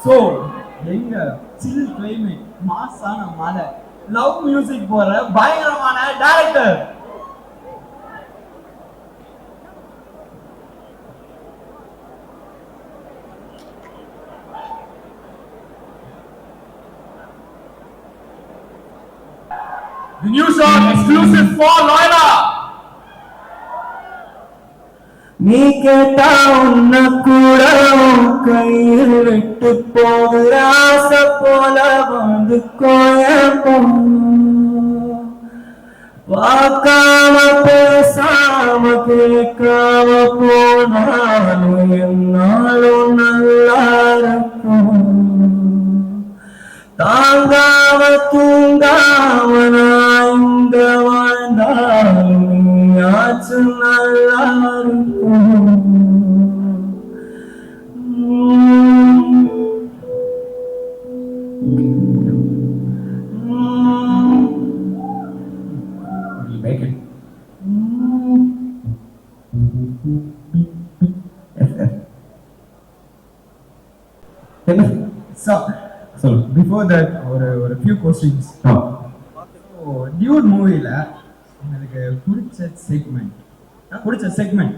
So எங்க சில் climate மாசான மலை லவ் மியூசிக் போற பயங்கரமான director The new song exclusive for Loyola. நீ கேட்டா உன்ன கூட கையில் விட்டு போகிற ஆசை போல வந்து கோயப்போம் பார்க்காம பேசாம கேட்காம போனாலும் என்னாலும் நல்லா இருக்கும் தாங்காம தூங்காம நான் இங்க வாழ்ந்தாலும் நீயாச்சு நல்லா இருக்கும் Make it. So before that ஒரு few questions. டியூட் மூவில எனக்கு பிடிச்ச செக்மெண்ட்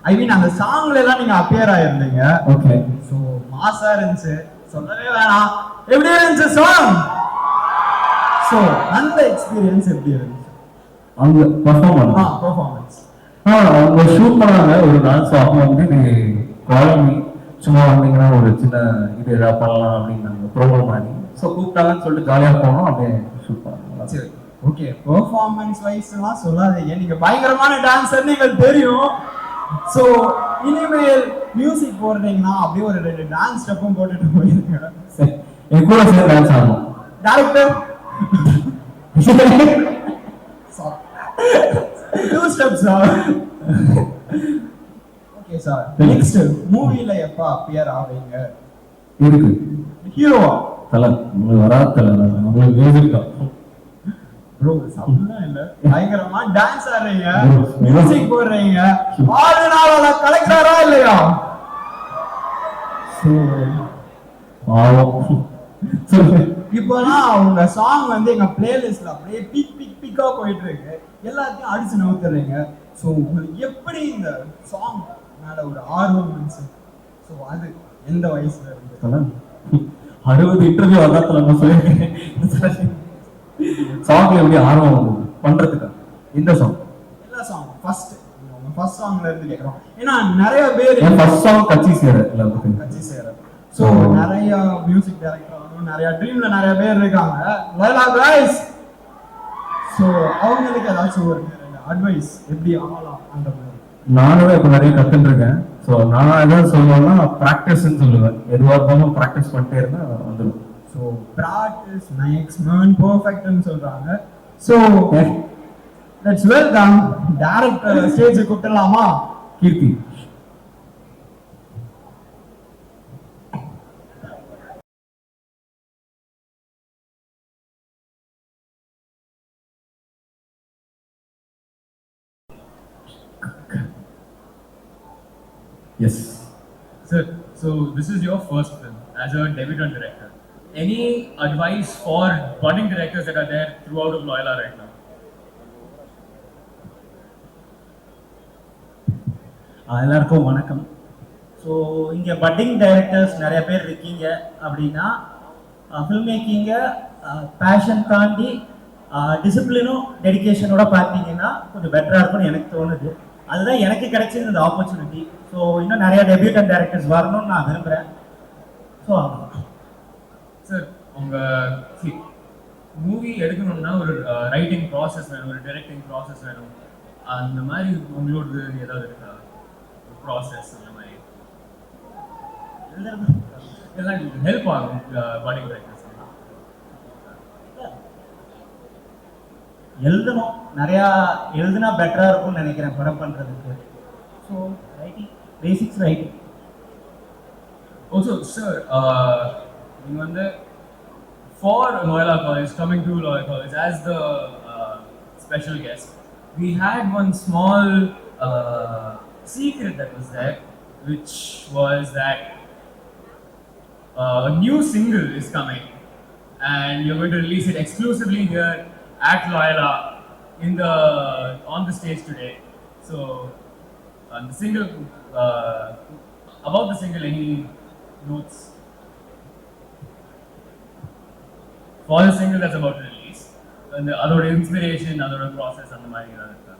ஐ மீன் அந்த சாங்ல எல்லாம் நீங்க அப்பியர் ஆயிருந்தீங்க. ஓகே. ஸோ மாசா இருந்துச்சு, சொல்லவே வேணாம். எப்படி இருந்துச்சு சாங்? ஸோ அந்த எக்ஸ்பீரியன்ஸ் எப்படி இருந்துச்சு? அவங்க பெர்ஃபார்மன்ஸ் அவங்க ஷூட் பண்ணாங்க ஒரு நாள். ஸோ அவங்க வந்து காலனி சும்மா வந்தீங்கன்னா ஒரு சின்ன இது ஏதாவது பண்ணலாம் அப்படின்னாங்க ப்ரோமோ மாதிரி. ஸோ கூப்பிட்டாங்கன்னு சொல்லிட்டு ஜாலியாக போனோம், அப்படியே ஷூட் பண்ணாங்க. சரி, ஓகே. பெர்ஃபார்மன்ஸ் வைஸ்லாம் சொல்லாதீங்க, நீங்க பயங்கரமான டான்சர் எங்களுக்கு தெரியும். ஸோ இனிமேல் மியூசிக் போடுறீங்கன்னா அப்படியே ஒரு 2 டான்ஸ் ஸ்டெப்பும் போட்டுட்டு போயிருங்க. சரி, என் கூட சேர்ந்து டான்ஸ் ஆடணும். Director 2 steps sir. Okay sir, next மூவில எப்ப அப்பியர் ஆவீங்க? இருக்கு ஹீரோவா? தல உங்களுக்கு வராது தல, உங்களுக்கு மியூசிக்கா ப்ரோ? சம்பளம் இல்ல, பயங்கரமா டான்ஸ் ஆடுறீங்க, மியூசிக் போடுறீங்க, ஆறு நாளா கலெக்டரா இல்லையா? இப்போலாம் உங்க சாங் வந்து எங்க பிளேலிஸ்ட்ல அப்படியே பிக்கா போயிட்டு இருக்கு, எல்லாத்தையும் அடிச்சு நவுத்துறீங்க. ஸோ உங்களுக்கு எப்படி இந்த சாங் மேல ஒரு ஆர்வம் இருந்துச்சு? ஸோ அது எந்த வயசுல இருந்து? 60 இன்டர்வியூ அதான் சொல்லியிருக்கேன். சாங்ல எப்படி ஆர்வம் பண்றதுக்கு? இந்த சாங் எல்லா சாங் ஃபர்ஸ்ட் சாங்ல இருந்து கேக்குறோம். ஏன்னா நிறைய பேர் ஃபர்ஸ்ட் சாங் கட்சி சேர. சோ நிறைய மியூசிக் டைரக்டர் நிறைய ட்ரீம்ல நிறைய பேர் இருக்காங்க. லோயலா गाइस, சோ அவங்களுக்கு ஏதாச்சும் ஒரு அட்வைஸ் எப்படி ஆகலாம் அந்த மாதிரி? நானும் இப்ப நிறைய கத்துட்டு இருக்கேன். ஸோ நான் எதாவது சொல்லுவேன்னா ப்ராக்டிஸ்ன்னு சொல்லுவேன். எதுவாக இருந்தாலும் ப்ராக்டிஸ் பண்ணிட்டே இருந்தா வந்துடும். ஸோ ப்ராக்டிஸ் மேக்ஸ் மேன் பர்ஃபெக்ட்னு சொல்றாங்க. So let's welcome director stage கூப்பிடலாமா? Keerthi. Yes. Sir, so this is your first film as a debutant director. Any advice for budding directors that are there throughout of Loyola right now? எல்லாருக்கும் வணக்கம். So இங்கே padding directors நிறைய பேர் இருக்கீங்க அப்படின்னா film மேக்கிங்கை fashion தாண்டி டிசிப்ளினும் டெடிக்கேஷனோட பார்த்தீங்கன்னா கொஞ்சம் பெட்டராக இருக்கும்னு எனக்கு தோணுது. அதுதான் எனக்கு கிடைச்சது இந்த ஆப்பர்ச்சுனிட்டி. ஸோ இன்னும் நிறைய டெபியூட்டன் டைரக்டர்ஸ் வரணும்னு நான் விரும்புகிறேன். ஸோ சார், உங்கள் மூவி எடுக்கணும்னா ஒரு ரைட்டிங் ப்ராசஸ் வேணும், ஒரு டைரக்டிங் ப்ராசஸ் வேணும். அந்த மாதிரி உங்களோட ஏதாவது இருக்கா ப்ராசஸ்? அந்த மாதிரி எல்லாம் ஹெல்ப் ஆகும் பட்டிங் டைரக்டர்ஸ். எழுதணும், நிறையா எழுதுனா பெட்டராக இருக்கும்னு நினைக்கிறேன் படம் பண்ணுறதுக்கு. So writing, basics writing. Also, sir, you were for Loyola College, coming to Loyola College as the special guest, we had one small secret that was there. which was that a new single is coming, and you're going to release it exclusively here at Loyola on the stage today. So, the single, about the single, any notes for the single that's about to release, and the other inspiration, other process, and the மாதிரி ஏதாவது இருக்கா?